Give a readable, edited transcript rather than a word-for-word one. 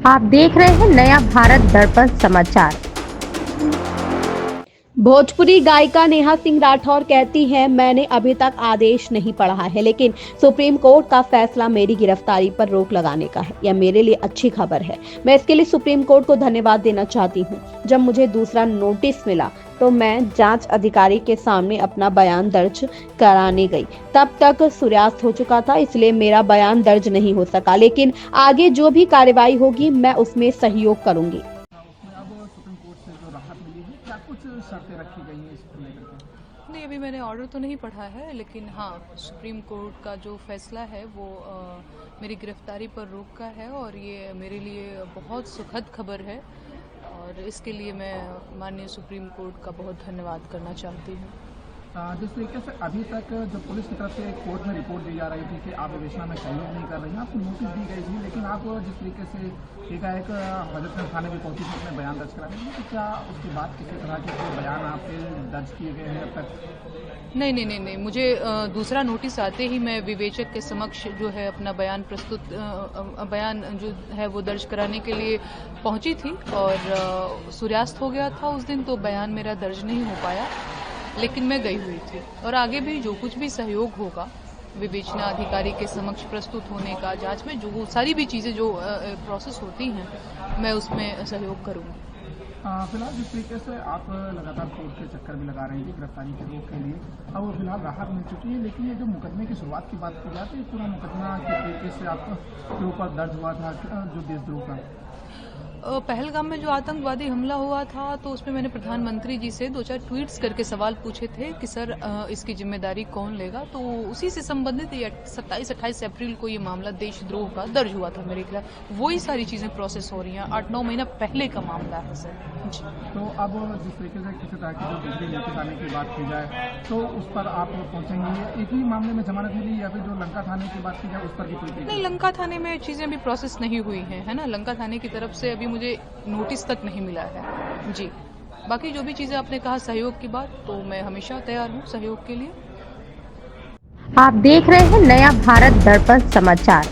आप देख रहे हैं नया भारत दर्पण समाचार। भोजपुरी गायिका नेहा सिंह राठौर कहती हैं, मैंने अभी तक आदेश नहीं पढ़ा है, लेकिन सुप्रीम कोर्ट का फैसला मेरी गिरफ्तारी पर रोक लगाने का है। यह मेरे लिए अच्छी खबर है। मैं इसके लिए सुप्रीम कोर्ट को धन्यवाद देना चाहती हूँ। जब मुझे दूसरा नोटिस मिला तो मैं जांच अधिकारी के सामने अपना बयान दर्ज कराने गई। तब तक सूर्यास्त हो चुका था, इसलिए मेरा बयान दर्ज नहीं हो सका, लेकिन आगे जो भी कार्रवाई होगी मैं उसमें सहयोग करूंगी। उसमें अब सुप्रीम कोर्ट से जो राहत मिली है, क्या कुछ शर्तें रखी गई हैं इसको लेकर के? नहीं, अभी मैंने ऑर्डर तो नहीं पढ़ा है, लेकिन हाँ, सुप्रीम कोर्ट का जो फैसला है वो मेरी गिरफ्तारी पर रोक का है और ये मेरे लिए बहुत सुखद खबर है और इसके लिए मैं माननीय सुप्रीम कोर्ट का बहुत धन्यवाद करना चाहती हूँ। जिस तरीके से अभी तक जो पुलिस की तरफ से कोर्ट में रिपोर्ट दी जा रही थी कि आप विवेचना में सहयोग नहीं कर रही हैं, आपको नोटिस दी गई थी, लेकिन आप जिस तरीके से एकाएक हजरतगंज थाने में पहुंची थी अपने बयान दर्ज करा रही हैं, तो क्या उसके बाद किसी तरह के कोई बयान आपके दर्ज किए गए हैं अब तक? नहीं, मुझे दूसरा नोटिस आते ही मैं विवेचक के समक्ष जो है अपना बयान बयान जो है वो दर्ज कराने के लिए पहुंची थी और सूर्यास्त हो गया था उस दिन, तो बयान मेरा दर्ज नहीं हो पाया, लेकिन मैं गई हुई थी और आगे भी जो कुछ भी सहयोग होगा विवेचना अधिकारी के समक्ष प्रस्तुत होने का, जांच में जो सारी भी चीजें जो प्रोसेस होती हैं मैं उसमें सहयोग करूंगी। फिलहाल जिस तरीके से आप लगातार कोर्ट के चक्कर भी लगा रही थी गिरफ्तारी के रोक के लिए, अब फिलहाल राहत मिल चुकी है, लेकिन ये जो मुकदमे की शुरुआत की बात की जाए तो ये पूरा मुकदमा किस तरीके से आपके ऊपर दर्ज हुआ था जो देशद्रोह का? पहलगाम में जो आतंकवादी हमला हुआ था तो उसमें मैंने प्रधानमंत्री जी से 2-4 ट्वीट्स करके सवाल पूछे थे कि सर इसकी जिम्मेदारी कौन लेगा, तो उसी से संबंधित 27-28 अप्रैल को ये मामला देशद्रोह का दर्ज हुआ था मेरे खिलाफ। वही सारी चीजें प्रोसेस हो रही हैं, 8-9 महीना पहले का मामला है सर जी। तो अब जिस तरीके से किसी तरह की जो दूसरी नोटिस आने की बात की जाए तो उस पर आप पहुंचेंगे, एक ही मामले में जमानत मिली या फिर जो लंका थाने की बात की जाए उस पर भी? नहीं, लंका थाने में चीजें अभी प्रोसेस नहीं हुई हैं, है ना। लंका थाने की तरफ से अभी मुझे नोटिस तक नहीं मिला है जी। बाकी जो भी चीजें आपने कहा सहयोग की बात, तो मैं हमेशा तैयार हूँ सहयोग के लिए। आप देख रहे हैं नया भारत दर्पण समाचार।